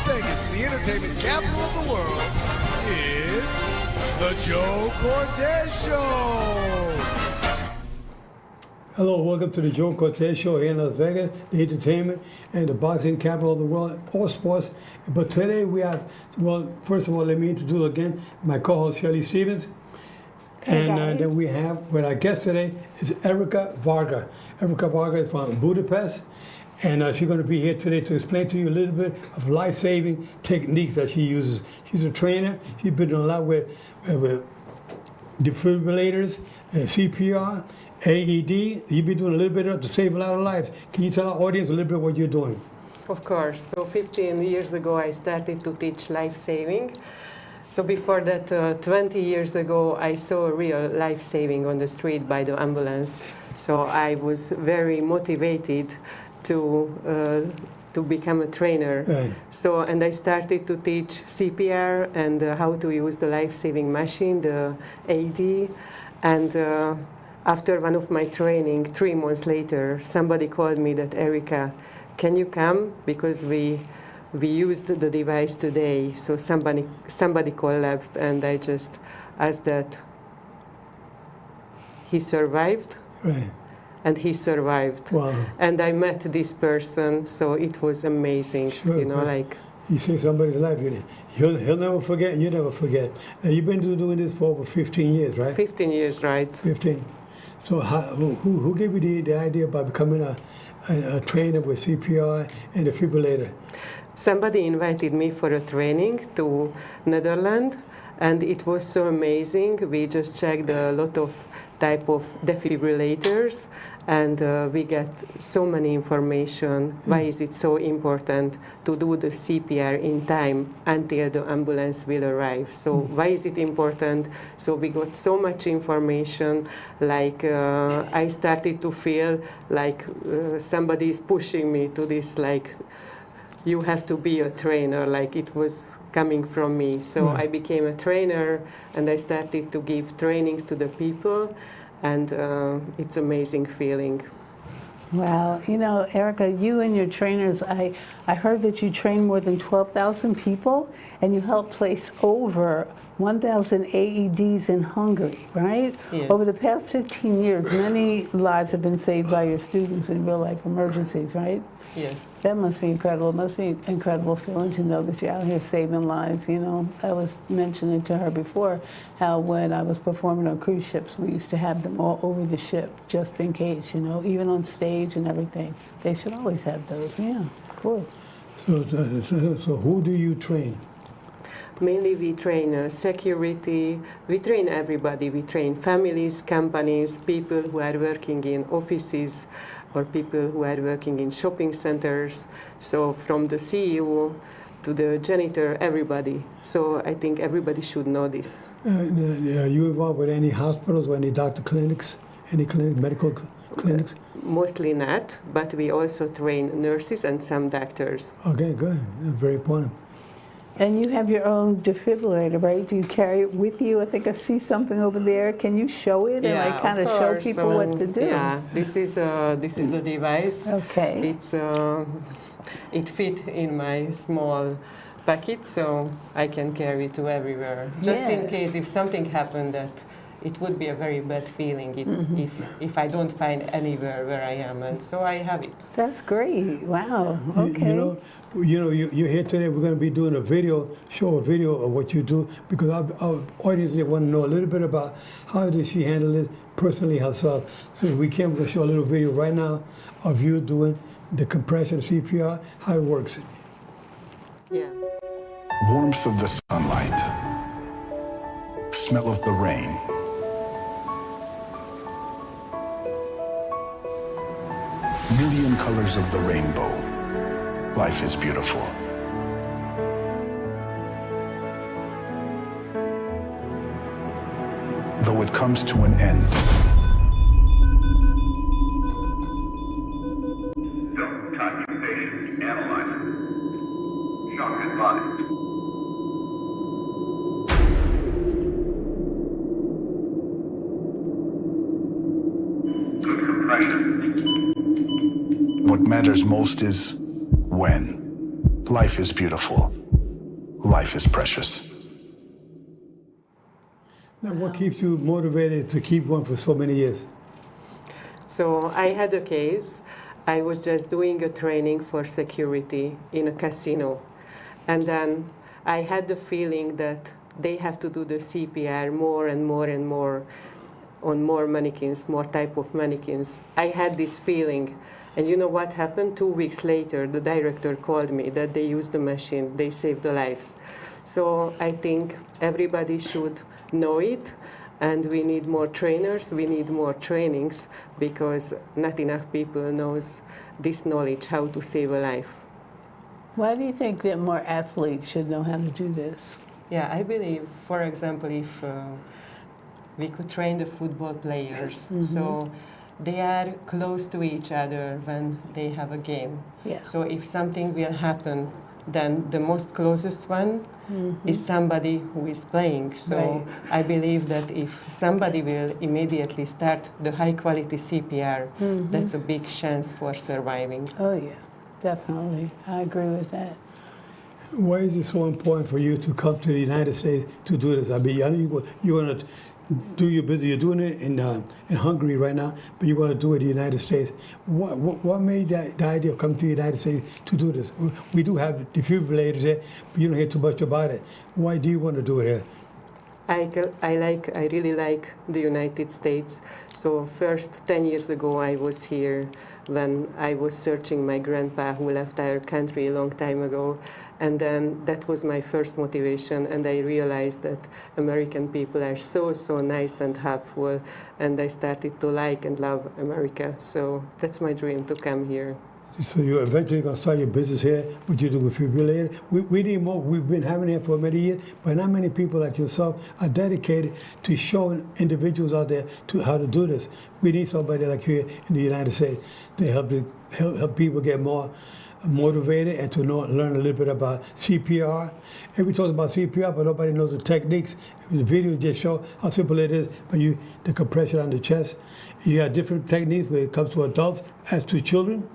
Vegas, the entertainment capital of the world, it's the Joe Cortez Show. Hello, welcome to the Joe Cortez Show here in Las Vegas, the entertainment and the boxing capital of the world, all sports. But today we have, well, first of all, let me introduce again my co-host Shelly Stevens. And then we have, with our guest today, is Erika Varga. Erika Varga is from Budapest, and she's going to be here today to explain to you a little bit of life-saving techniques that she uses. She's a trainer. She's been doing a lot with defibrillators, CPR, AED. You've been doing a little bit of to save a lot of lives. Can you tell our audience a little bit what you're doing? Of course. So 15 years ago, I started to teach life-saving. So before that, 20 years ago, I saw real life-saving on the street by the ambulance. So I was very motivated to become a trainer. Right. So, and I started to teach CPR and how to use the life-saving machine, the AED. And after one of my training, 3 months later, somebody called me that, Erika, can you come? Because we used the device today, so somebody collapsed, and I just asked that he survived. Right. And he survived. Wow. And I met this person, so it was amazing. Sure, you know, like. You save somebody's life, he'll never forget, and you never forget. Now, you've been doing this for over 15 years, right? 15 years, right. 15. So who gave you the idea about becoming a trainer with CPR and defibrillator? Somebody invited me for a training to Netherlands, and it was so amazing. We just checked a lot of type of defibrillators, and we get so many information. Why is it so important to do the CPR in time until the ambulance will arrive? So why is it important? So we got so much information, like I started to feel like somebody is pushing me to this, like, you have to be a trainer, like it was coming from me. So I became a trainer, and I started to give trainings to the people, and it's amazing feeling. Wow. You know, Erika, you and your trainers, I heard that you train more than 12,000 people, and you help place over 1,000 AEDs in Hungary, right? Yes. Over the past 15 years, many lives have been saved by your students in real-life emergencies, right? Yes. That must be incredible. It must be an incredible feeling to know that you're out here saving lives. You know, I was mentioning to her before how when I was performing on cruise ships, we used to have them all over the ship just in case, you know, even on stage and everything. They should always have those. Yeah, cool. So who do you train? Mainly we train security, we train everybody. We train families, companies, people who are working in offices, or people who are working in shopping centers. So from the CEO to the janitor, everybody. So I think everybody should know this. Are you involved with any hospitals or any doctor clinics, any medical clinics? Mostly not, but we also train nurses and some doctors. Okay, good. That's very important. And you have your own defibrillator, right? Do you carry it with you? I think I see something over there. Can you show it and like kind of show people what to do? Yeah, this is the device. Okay. It fit in my small packet, so I can carry it to everywhere. Just in case if something happened, that it would be a very bad feeling if I don't find anywhere where I am, and so I have it. That's great. Wow. Okay. You're here today. We're going to be doing a video of what you do, because our audience want to know a little bit about how does she handle it personally herself. So we're going to show a little video right now of you doing the compression CPR, how it works. Yeah. Warmth of the sunlight, smell of the rain, million colors of the rainbow. Life is beautiful. Though it comes to an end. Don't touch patient. Analyze it. Shock advised. Good compression. What matters most is when. Life is beautiful. Life is precious. Now, what keeps you motivated to keep going for so many years? So I had a case. I was just doing a training for security in a casino. And then I had the feeling that they have to do the CPR more and more and more on more mannequins, more type of mannequins. I had this feeling. And you know what happened? 2 weeks later, the director called me that they used the machine, they saved the lives. So I think everybody should know it, and we need more trainers, we need more trainings, because not enough people knows this knowledge, how to save a life. Why do you think that more athletes should know how to do this? Yeah, I believe, for example, if we could train the football players, so they are close to each other when they have a game. Yeah. So if something will happen, then the most closest one is somebody who is playing. So Right. I believe that if somebody will immediately start the high quality CPR, that's a big chance for surviving. Oh yeah, definitely. I agree with that. Why is it so important for you to come to the United States to do this? I mean, I know you want to do your business. You're doing it in Hungary right now, but you want to do it in the United States. What made the idea of coming to the United States to do this? We do have defibrillators here, but you don't hear too much about it. Why do you want to do it here? I really like the United States. So first, 10 years ago, I was here when I was searching my grandpa who left our country a long time ago. And then that was my first motivation, and I realized that American people are so nice and helpful, and I started to like and love America. So that's my dream, to come here. So you're eventually going to start your business here, what you do with defibrillator. We need more. We've been having it for many years, but not many people like yourself are dedicated to showing individuals out there to how to do this. We need somebody like you in the United States to help people get more motivated and to learn a little bit about CPR. Everybody talks about CPR, but nobody knows the techniques. The video just show how simple it is, but the compression on the chest. You have different techniques when it comes to adults as to children.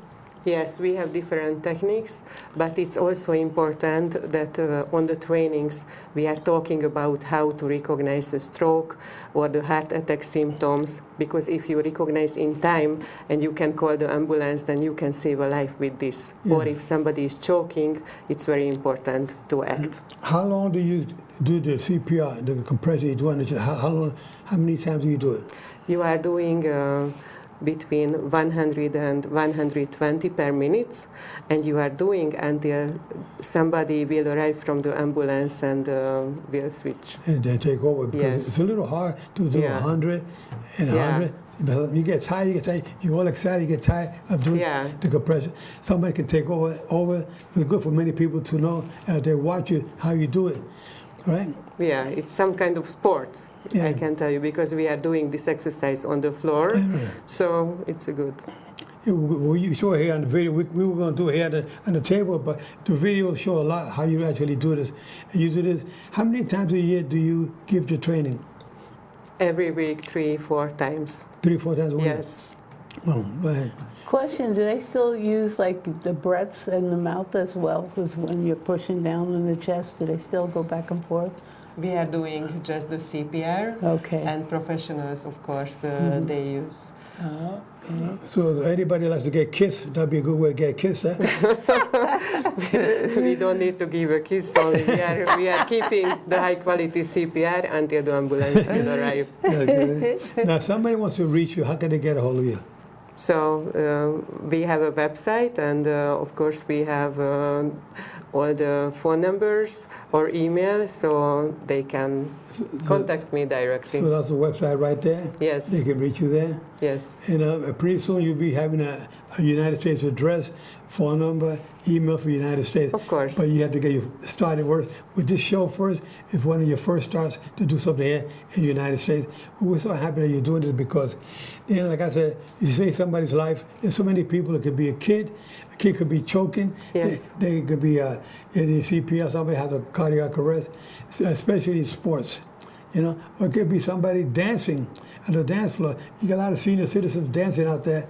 Yes, we have different techniques, but it's also important that on the trainings we are talking about how to recognize a stroke or the heart attack symptoms, because if you recognize in time and you can call the ambulance, then you can save a life with this. Yeah. Or if somebody is choking, it's very important to act. How long do you do the CPR, the compression you do on the chest? How many times do you do it? You are doing between 100 and 120 per minute, and you are doing until somebody will arrive from the ambulance and will switch. And then take over, because Yes. it's a little hard to do Yeah. 100 and 100. You get tired, you're all excited, you get tired of doing Yeah. the compression. Somebody can take over. It's good for many people to know as they watch you how you do it, right? Yeah, it's some kind of sport, Yeah. I can tell you, because we are doing this exercise on the floor, so it's a good. Yeah, you show it here on the video. We were going to do it here on the table, but the video show a lot how you actually do this. And you do this. How many times a year do you give your training? Every week, 3-4 times. 3-4 times a week? Yes. Oh, go ahead. Question, do they still use like the breaths in the mouth as well? Because when you're pushing down on the chest, do they still go back and forth? We are doing just the CPR, Okay. and professionals, of course, they use. Oh, So if anybody likes to get kissed, that'd be a good way to get kissed, huh? We don't need to give a kiss only. We are keeping the high quality CPR until the ambulance will arrive. Now, if somebody wants to reach you, how can they get a hold of you? So we have a website, and of course we have all the phone numbers or email, so they can contact me directly. So that's the website right there? Yes. They can reach you there? Yes. And pretty soon you'll be having a United States address, phone number, email for United States. Of course. But you have to get your started work with this show first. If one of your first starts to do something here in the United States, we're so happy that you're doing this, because, like I said, you save somebody's life. There's so many people. It could be a kid could be choking. Yes. They could be in the CPR. Somebody has a cardiac arrest, especially in sports. Or it could be somebody dancing on the dance floor. You got a lot of senior citizens dancing out there.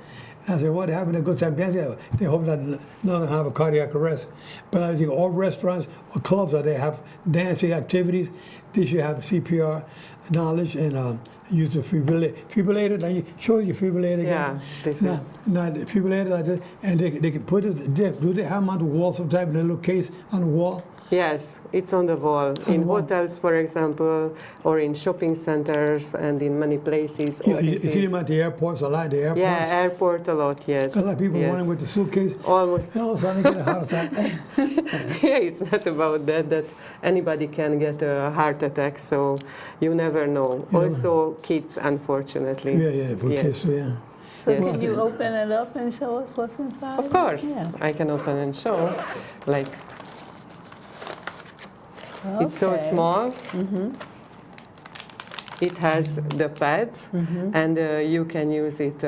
And I said, well, they're having a good time dancing. They hope that none of them have a cardiac arrest. But I think all restaurants or clubs that they have dancing activities, they should have CPR knowledge and use the defibrillator. Now you show your defibrillator again. Yeah, this is. Now the defibrillator like this, and they can put it. Do they have them on the wall sometimes in a little case on the wall? Yes, it's on the wall. In hotels, for example, or in shopping centers and in many places. You see them at the airports a lot. The airports. Yeah, airport a lot, yes. A lot of people yes. running with the suitcase. Almost. All of a sudden they get a heart attack. Yeah, it's not about that anybody can get a heart attack, so you never know. You also, kids, unfortunately. Yeah, for yes. kids, yeah. So Yes. can you open it up and show us what's inside? Of course, Yeah. I can open and show. Like, it's so Okay. small. It has the pads, and you can use it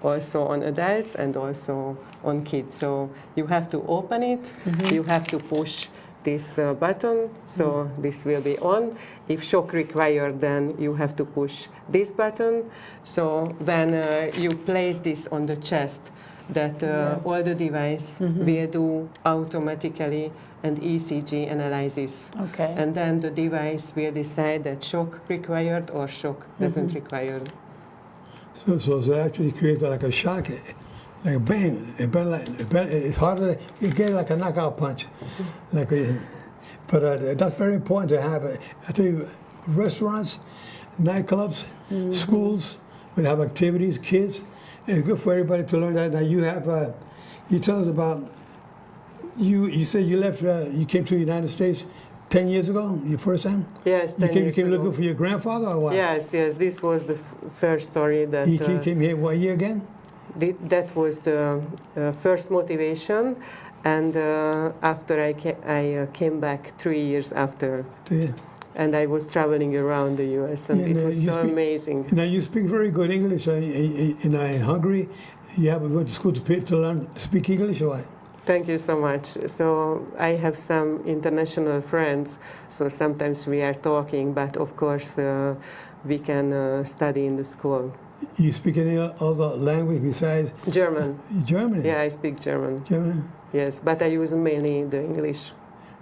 also on adults and also on kids. So you have to open it, you have to push this button, so this will be on. If shock required, then you have to push this button. So then you place this on the chest, that all the device will do automatically an ECG analysis. Okay. And then the device will decide that shock required or shock doesn't require. So it actually creates like a shock, like a bang. It's harder. You get like a knockout punch, but that's very important to have. I tell you, restaurants, nightclubs, schools would have activities, kids. It's good for everybody to learn that. Now you have, you tell us about. You said you left. You came to the United States 10 years ago. Your first time. Yes, 10 You years came ago. looking for your grandfather or what? Yes, this was the first story that. He came here what year again? That was the first motivation, and after I came back 3 years after, Yeah. and I was traveling around the U.S. and Yeah, it was you so speak- amazing. Now you speak very good English. In Hungary, you have to go to school to learn speak English, or what? Thank you so much. So I have some international friends, so sometimes we are talking, but of course we can study in the school. You speak any other language besides German. German? Yeah, I speak German. German. Yes, but I use mainly the English.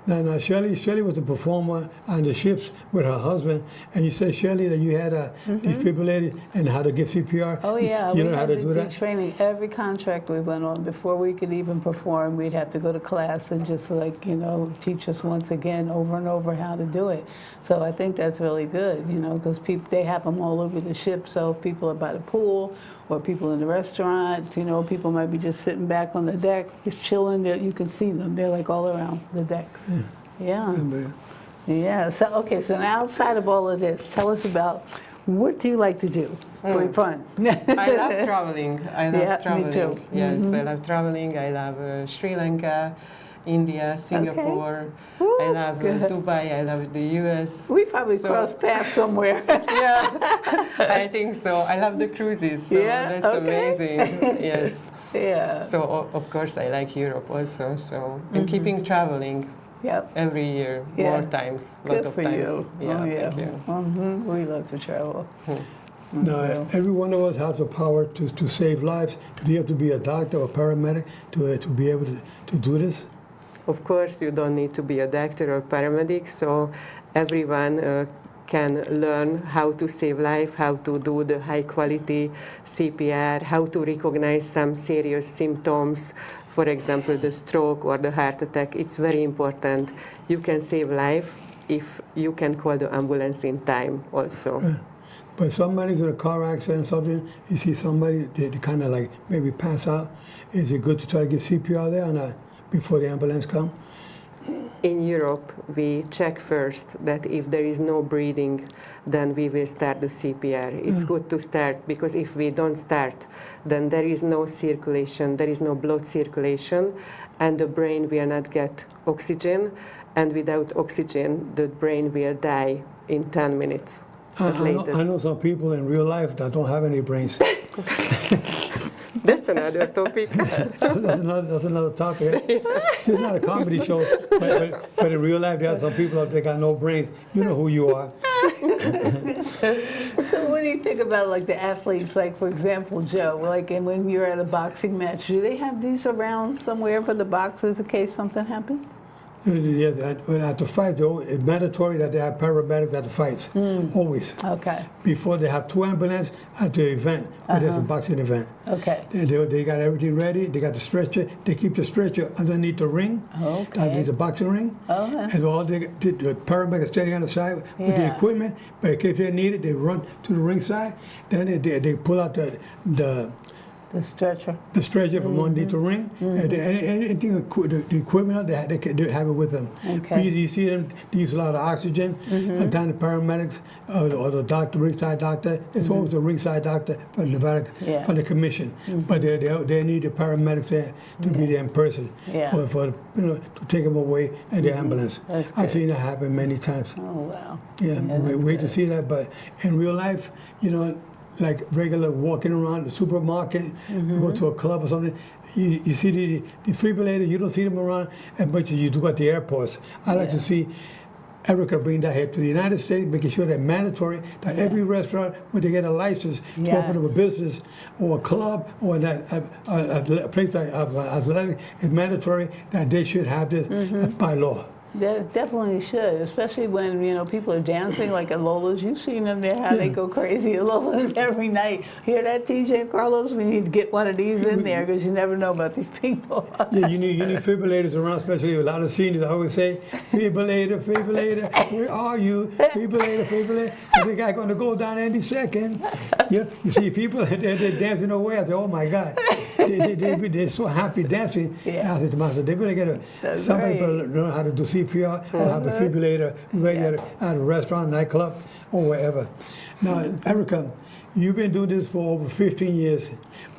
Now Shelly was a performer on the ships with her husband, and you said, Shelly, that you had a defibrillator and how to give CPR. Oh yeah, You we know how had to do that? training. Every contract we went on, before we could even perform, we'd have to go to class and just teach us once again over and over how to do it. So I think that's really good, because they have them all over the ship. So if people are by the pool or people in the restaurants, people might be just sitting back on the deck, just chilling there. You can see them. They're like all around the deck. Yeah. Yeah. So so now outside of all of this, tell us about what do you like to do for fun? I love traveling. I love Yeah, me traveling. too. Yes, I love traveling. I love Sri Lanka, India, Singapore. Woo, I love good. Dubai. I love the US. We probably So- crossed paths somewhere. Yeah, I think so. I love the cruises. So Yeah, that's okay. amazing. Yes. Yeah. So of course I like Europe also. So I'm keeping traveling Yep. every year, Yeah. more times, lot Good of for times. you. Yeah, Oh, yeah. thank you. We love to travel. Now, every one of us has the power to save lives. Do you have to be a doctor or paramedic to be able to do this? Of course, you don't need to be a doctor or paramedic, so everyone can learn how to save life, how to do the high quality CPR, how to recognize some serious symptoms, for example, the stroke or the heart attack. It's very important. You can save life if you can call the ambulance in time also. But somebody's in a car accident or something, you see somebody, they kind of like maybe pass out. Is it good to try to give CPR there or not before the ambulance comes? In Europe, we check first that if there is no breathing, then we will start the CPR. It's good to start, because if we don't start, then there is no circulation, there is no blood circulation, and the brain will not get oxygen, and without oxygen, the brain will die in 10 minutes at latest. I know some people in real life that don't have any brains. That's another topic. That's another topic. It's not a comedy show, but in real life, there are some people out there got no brains. You know who you are. So what do you think about like the athletes? Like for example, Joe, like and when you're at a boxing match, do they have these around somewhere for the boxers in case something happens? Yeah, at the fight, it's mandatory that they have paramedics at the fights, always. Okay. Before they have 2 ambulances at the event, when there's a boxing event. Okay. They got everything ready. They got the stretcher. They keep the stretcher underneath the ring. Okay. Underneath the boxing ring. Okay. And all the paramedics standing on the side with the Yeah. equipment. But in case they need it, they run to the ringside. Then they pull out the The stretcher. stretcher from underneath the ring, and anything, the equipment, they have it with them. Okay. You see them, they use a lot of oxygen. Sometimes the paramedics or the doctor, ringside doctor, it's always a ringside doctor from Nevada, Yeah. from the commission. But they need the paramedics there to be there in person Yeah. for to take them away in the ambulance. That's I've good. seen that happen many times. Oh wow. Yeah, we hate to see that, but in real life, like regular walking around the supermarket, you go to a club or something, you see the defibrillators, you don't see them around as much as you do at the airports. I like to see Erika bring that here to the United States, making sure they're mandatory, that every restaurant, when they get a license to open up a business or a club or a place like athletic, it's mandatory that they should have this by law. They definitely should, especially when people are dancing like at Lola's. You've seen them there, how they go crazy at Lola's every night. Hear that, TJ Carlos? We need to get one of these in there because you never know about these people. Yeah, you need defibrillators around, especially a lot of seniors. I always say, defibrillator, where are you? Defibrillator. The guy going to go down any second. Yeah, you see people, they're dancing away. I say, oh my God. They're so happy dancing. Yeah. I said to myself, they better get somebody right. better learn how to do CPR or have a defibrillator ready at a restaurant, nightclub, or wherever. Now, Erika, you've been doing this for over 15 years.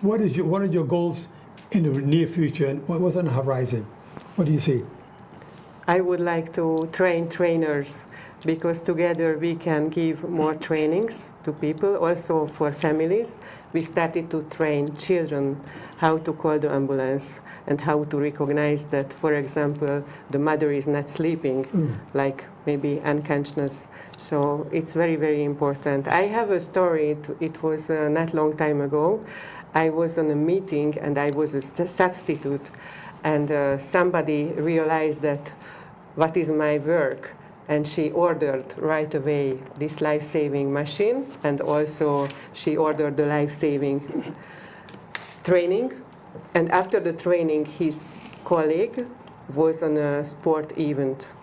What are your goals in the near future, and what's on the horizon? What do you see? I would like to train trainers because together we can give more trainings to people, also for families. We started to train children how to call the ambulance and how to recognize that, for example, the mother is not sleeping, like maybe unconscious. So it's very, very important. I have a story. It was not long time ago. I was on a meeting and I was a substitute, and somebody realized that what is my work, and she ordered right away this life-saving machine, and also she ordered the life-saving training. And after the training, his colleague was on a sport event,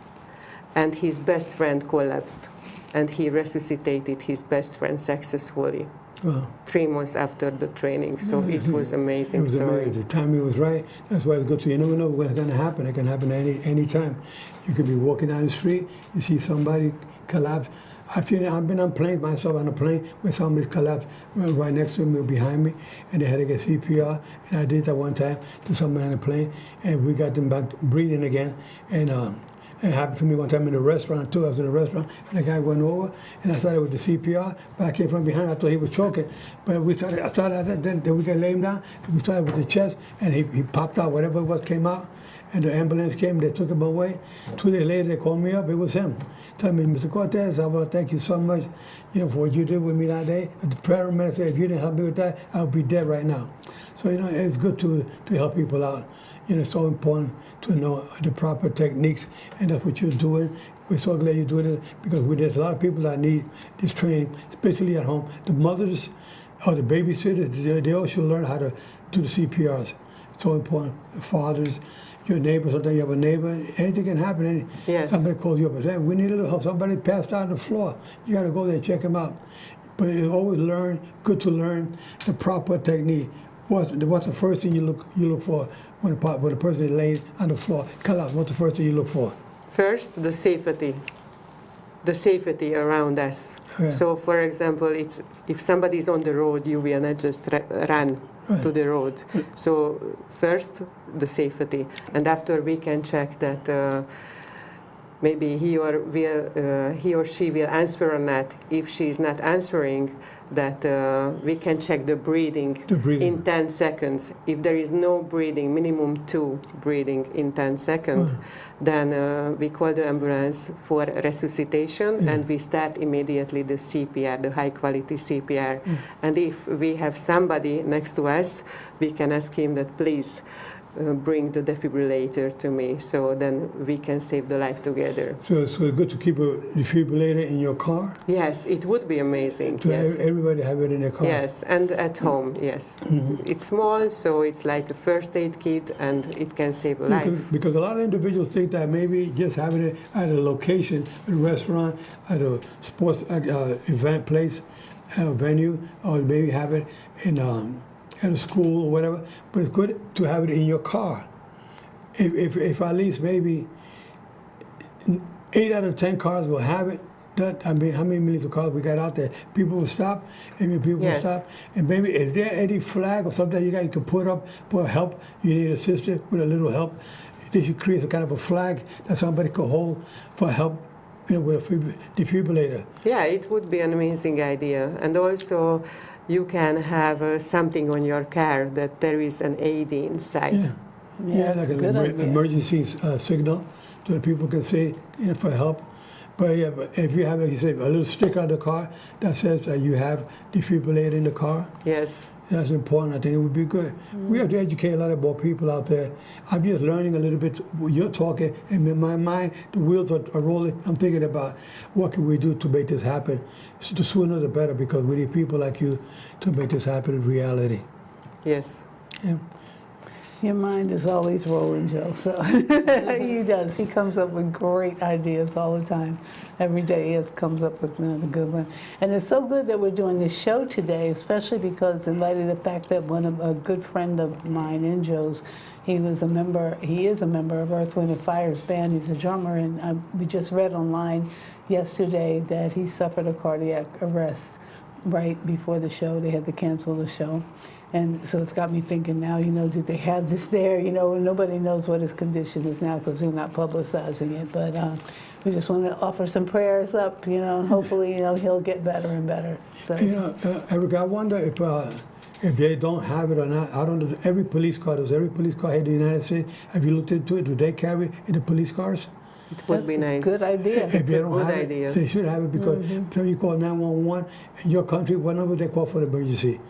and his best friend collapsed, and he resuscitated his best friend successfully. Well, 3 months after the training, so it was amazing it was story. amazing. The timing was right. That's why it's good to you never know when it's going to happen. It can happen any time. You could be walking down the street, you see somebody collapse. I've been on planes myself on a plane where somebody collapsed right next to me or behind me, and they had to get CPR. And I did that one time to somebody on the plane, and we got them back breathing again. And it happened to me one time in a restaurant too. I was in a restaurant, and the guy went over, and I started with the CPR, but I came from behind. I thought he was choking, but I started then we got lay him down, and we started with the chest, and he popped out, whatever it was came out, and the ambulance came. They took him away. 2 days later, they called me up. It was him. Tell me, Mr. Cortez, I want to thank you so much, for what you did with me that day. The paramedic said, if you didn't help me with that, I would be dead right now. So it's good to help people out. It's so important to know the proper techniques, and that's what you're doing. We're so glad you're doing it because there's a lot of people that need this training, especially at home. The mothers or the babysitters, they all should learn how to do the CPRs. It's so important. The fathers, your neighbors, sometimes you have a neighbor, anything can happen. Yes. Somebody calls you up and says, we need a little help. Somebody passed out on the floor. You got to go there and check them out. But it's always good to learn the proper technique. What's the first thing you look for when a person is laying on the floor? Call out, what's the first thing you look for? First, the safety around us. Okay. So, for example, if somebody is on the road, you will not just run to the road. So, first, the safety, and after we can check that maybe he or she will answer or not. If she is not answering, that we can check the breathing, in 10 seconds. If there is no breathing, minimum 2 breathing in 10 seconds, then we call the ambulance for resuscitation, and we start immediately the CPR, the high quality CPR. And if we have somebody next to us, we can ask him that please bring the defibrillator to me, so then we can save the life together. So it's good to keep a defibrillator in your car? Yes, it would be amazing. To yes. Everybody have it in their car? Yes, and at home, yes. It's small, so it's like a first aid kit, and it can save a life. Because a lot of individuals think that maybe just having it at a location, a restaurant, at a sports event place, venue, or maybe have it in at a school or whatever, but it's good to have it in your car. If at least maybe 8 out of 10 cars will have it, I mean, how many millions of cars we got out there? People will stop, will stop. And maybe, is there any flag or something you can put up for help? You need assistance with a little help. They should create some kind of a flag that somebody could hold for help, with a defibrillator. Yeah, it would be an amazing idea. And also, you can have something on your car that there is an AED inside. Yeah, like an emergency signal so that people can say for help. But yeah, but if you have, like you say, a little sticker on the car that says you have defibrillator in the car. Yes. That's important. I think it would be good. We have to educate a lot more people out there. I'm just learning a little bit. You're talking, and in my mind, the wheels are rolling. I'm thinking about what can we do to make this happen. So the sooner the better, because we need people like you to make this happen in reality. Yes. Yeah. Your mind is always rolling, Joe, so he does. He comes up with great ideas all the time. Every day he comes up with another good one. And it's so good that we're doing this show today, especially because in light of the fact that a good friend of mine, in Joe's, he is a member of Earth, Wind & Fire's band. He's a drummer, and we just read online yesterday that he suffered a cardiac arrest right before the show. They had to cancel the show. And so it's got me thinking now, did they have this there? Nobody knows what his condition is now because they're not publicizing it. But we just want to offer some prayers up, and hopefully, he'll get better and better. So. Erika, I wonder if they don't have it or not. I don't know. Every police car here in the United States, have you looked into it? Do they carry it in the police cars? It would be nice. Good idea. If they don't have it, they should have it because when you call 911 in your country, what number they call for the emergency?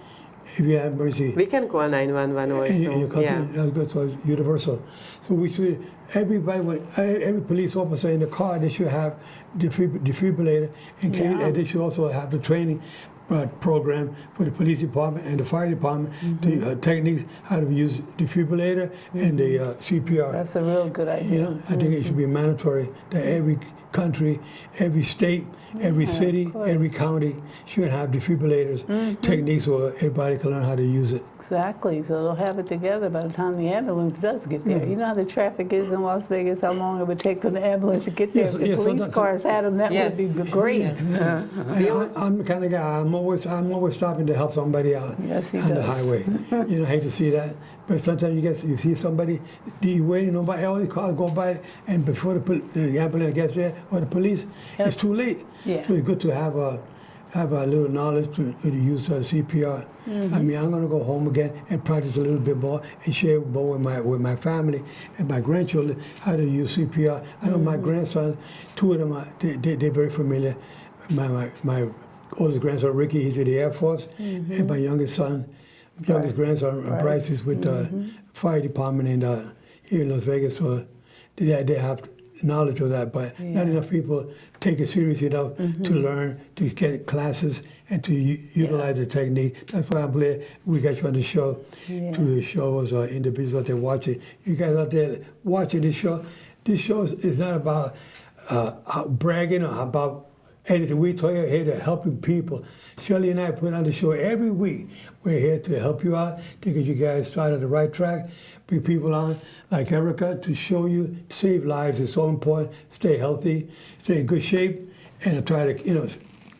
If you have emergency. We can call 911 also. In your country, that's good, so it's universal. So we should, every police officer in the car, they should have defibrillator, and they should also have the training program for the police department and the fire department, the techniques, how to use defibrillator and the CPR. That's a real good idea. I think it should be mandatory that every country, every state, every city, every county should have defibrillators, techniques where everybody can learn how to use it. Exactly, so they'll have it together by the time the ambulance does get there. You know how the traffic is in Las Vegas, how long it would take for the ambulance to get there. If the police cars had them, that would be great. I'm the kind of guy, I'm always stopping to help somebody out on the highway. I hate to see that, but sometimes you see somebody waiting, nobody, all these cars go by, and before the ambulance gets there, or the police, it's too late. So it's good to have a little knowledge to use CPR. I mean, I'm going to go home again and practice a little bit more and share more with my family and my grandchildren how to use CPR. I know my grandsons, 2 of them, they're very familiar. My oldest grandson, Ricky, he's in the Air Force, and my youngest grandson, Bryce, is with the fire department here in Las Vegas. So they have knowledge of that, but not enough people take it seriously enough to learn, to get classes, and to utilize the technique. That's why I'm glad we got you on the show to show us individuals out there watching. You guys out there watching this show is not about bragging or about anything. We're here to helping people. Shelly and I put on the show every week. We're here to help you out, to get you guys started on the right track. Bring people on like Erika to show you, save lives is so important. Stay healthy, stay in good shape, and try to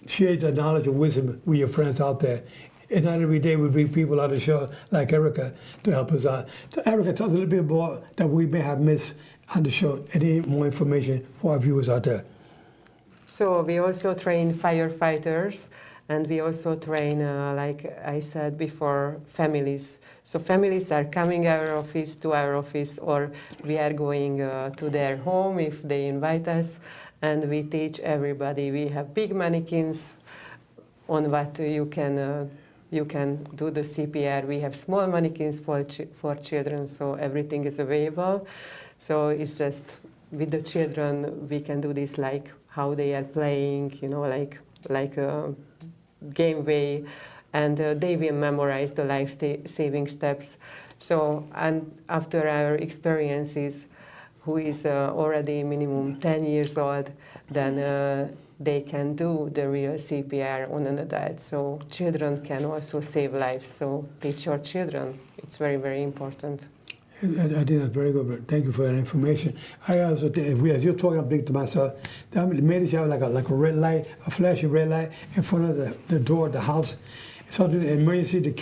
share the knowledge and wisdom with your friends out there. And not every day we bring people on the show like Erika to help us out. So Erika, tell us a little bit more that we may have missed on the show. Any more information for our viewers out there? So we also train firefighters, And we also train, like I said before, families. So families are coming to our office, or we are going to their home if they invite us, and we teach everybody. We have big mannequins on what you can do the CPR. We have small mannequins for children, so everything is available. So it's just with the children we can do this like how they are playing, you know, like a game way, and they will memorize the life-saving steps. So, and after our experiences, who is already minimum 10 years old, then they can do the real CPR on an adult. So children can also save lives. So teach your children. It's very, very important. I think that's very good. But thank you for that information. I also think, as you're talking, I'm thinking to myself, maybe you have like a red light, a flashing red light in front of the door of the house. Something an emergency to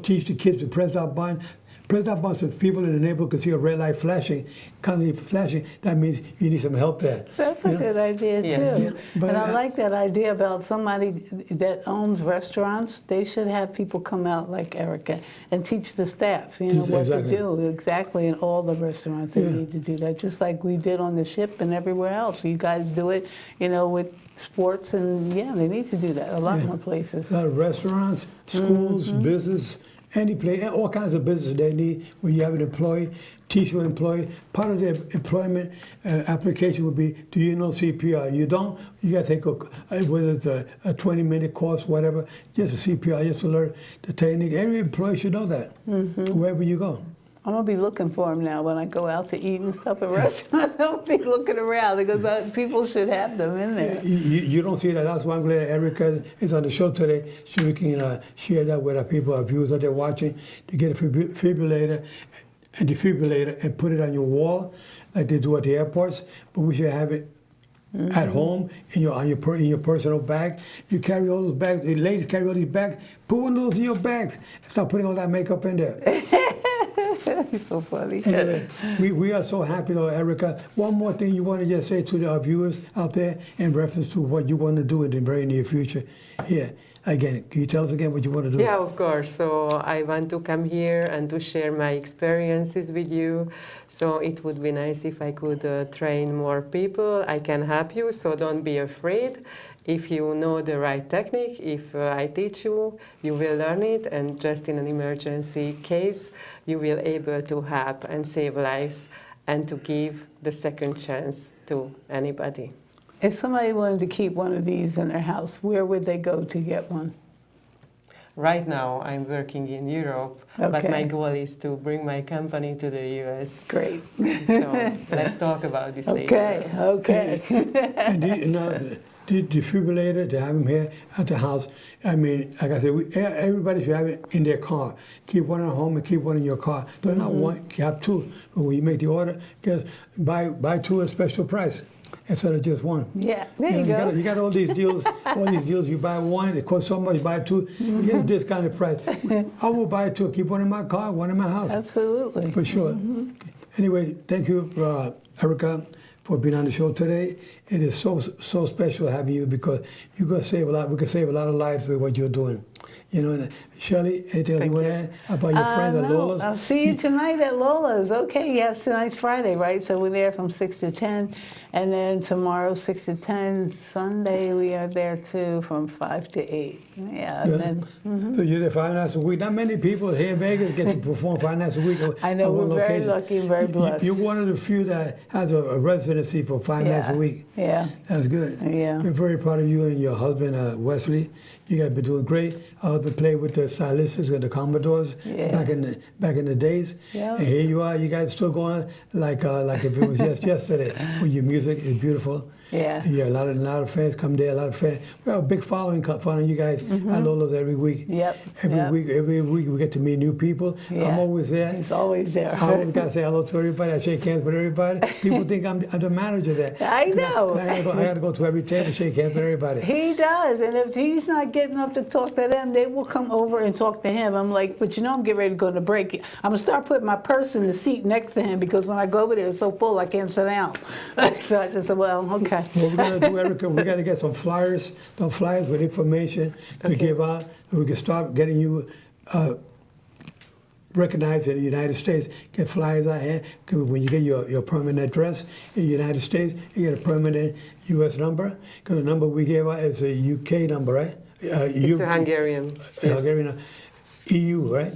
teach the kids to press that button. Press that button so people in the neighborhood can see a red light flashing, constantly flashing. That means you need some help there. That's a good idea, Yes. too. Yeah, but and I like that idea about somebody that owns restaurants. They should have people come out like Erika and teach the staff, you know, what Exactly. to do. Exactly, in all the restaurants they Yeah. need to do that, just like we did on the ship and everywhere else. You guys do it, you know, with sports, and yeah, they need to do that a lot more places. A lot of restaurants, schools, business, any place, all kinds of business they need. When you have an employee, teach your employee. Part of their employment application would be, do you know CPR? You don't, you got to take whether it's a 20-minute course, whatever, just a CPR, just to learn the technique. Every employee should know that, wherever you go. I'm going to be looking for them now when I go out to eat and stuff at restaurants. I'm going to be looking around because people should have them in there. You don't see that. That's why I'm glad Erika is on the show today, so we can share that with our people, our viewers that they're watching, to get a defibrillator and put it on your wall like they do at the airports. But we should have it at home in your personal bag. You carry all those bags. The ladies carry all these bags. Put one of those in your bags and start putting all that makeup in there. It's so funny. Anyway, we are so happy, though, Erika. One more thing you want to just say to our viewers out there in reference to what you want to do in the very near future. Here, again, can you tell us again what you want to do? Yeah, of course. So I want to come here and to share my experiences with you. So it would be nice if I could train more people. I can help you, so don't be afraid. If you know the right technique, if I teach you, you will learn it, and just in an emergency case, you will be able to help and save lives and to give the second chance to anybody. If somebody wanted to keep one of these in their house, where would they go to get one? Right now, I'm working in Europe, but my Okay. goal is to bring my company to the US. Great. So let's talk about this later. Okay. And the defibrillator, to have them here at the house, I mean, like I said, everybody should have it in their car. Keep one at home and keep one in your car. Don't not one, have two. But when you make the order, just buy two at a special price instead of just one. Yeah, there you go. You got all these deals, You buy one, it costs so much, buy two, you get a discounted price. I will buy two, keep one in my car, one in my house. Absolutely. For sure. Anyway, thank you, Erika, for being on the show today. It is so special having you because you're going to save a lot. We can save a lot of lives with what you're doing. You know, Shelly, anything else you want to add about your friends at No. Lola's? I'll see you tonight at Lola's. Okay, yes, tonight's Friday, right? So we're there from 6 to 10. And then tomorrow, 6 to 10. Sunday, we are there too from 5 to 8. Yeah. And then, So you're there 5 nights a week. Not many people here in Vegas get to perform 5 nights a week. I know, at one we're very location. lucky and very blessed. You're one of the few that has a residency for 5 nights a week. Yeah. That's good. Yeah. We're very proud of you and your husband, Wesley. You guys been doing great. Our husband played with the Stylistics and the Commodores back in the days. Yeah. And here you are. You guys still going like if it was just yesterday. With your music is beautiful. Yeah. Yeah. A lot of fans come there. A lot of fans. We have a big following following you guys at Lola's every week. Yep. Every week we get to meet new people. Yeah. I'm always there. He's always there. I always got to say hello to everybody. I shake hands with everybody. People think I'm the manager there. I know. I got to go to every table, shake hands with everybody. He does, and if he's not getting up to talk to them, time they will come over and talk to him, I'm like, but you know I'm getting ready to go to break. I'm going to start putting my purse in the seat next to him because when I go over there, it's so full I can't sit down. So I just said, well, okay. What we're going to do, Erika, we got to get some flyers with information to give out. We can start getting you recognized in the United States. Get flyers out here. When you get your permanent address in the United States, you get a permanent U.S. number. Because the number we gave out is a UK number, right? It's a Hungarian. Yes. Hungarian, EU, right?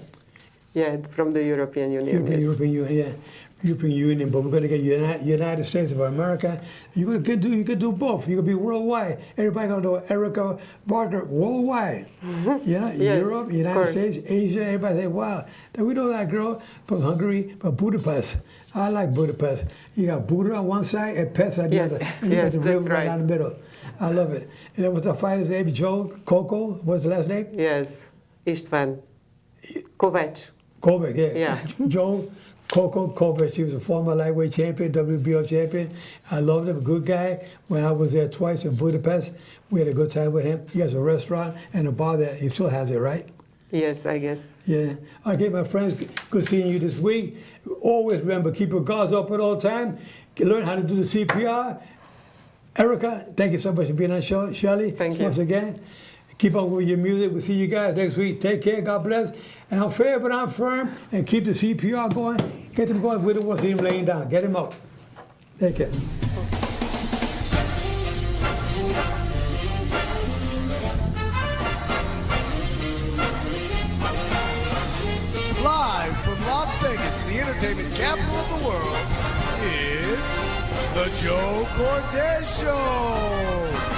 Yeah, from the European Union. Yes. European Union, yeah. European Union, but we're going to get United States of America. You could do both. You could be worldwide. Everybody going to know Erika Varga worldwide. You know, Yes, Europe, United States, Asia. Everybody say, wow, we know that girl from Hungary, from Budapest. I like Budapest. You got Buddha on one side and Pest on the Yes, other. And you yes, got the that's river right down the middle. I love it. And then what's the fighter's name? Joe Coco. What's the last name? Yes, István Kovács. Kovac, yeah. Yeah. Joe Coco Kovac, he was a former lightweight champion, WBO champion. I loved him, a good guy. When I was there twice in Budapest, we had a good time with him. He has a restaurant and a bar there. He still has it, right? Yes, I guess. Yeah. Okay, my friends, good seeing you this week. Always remember, keep your guards open all the time. Learn how to do the CPR. Erika, thank you so much for being on the show. Shelly, Thank you. once again. Keep up with your music. We'll see you guys next week. Take care. God bless. And I'm fair, but I'm firm. And keep the CPR going. Get them going. We don't want to see them laying down. Get them up. Take care. Live from Las Vegas, the entertainment capital of the world, it's the Joe Cortez Show.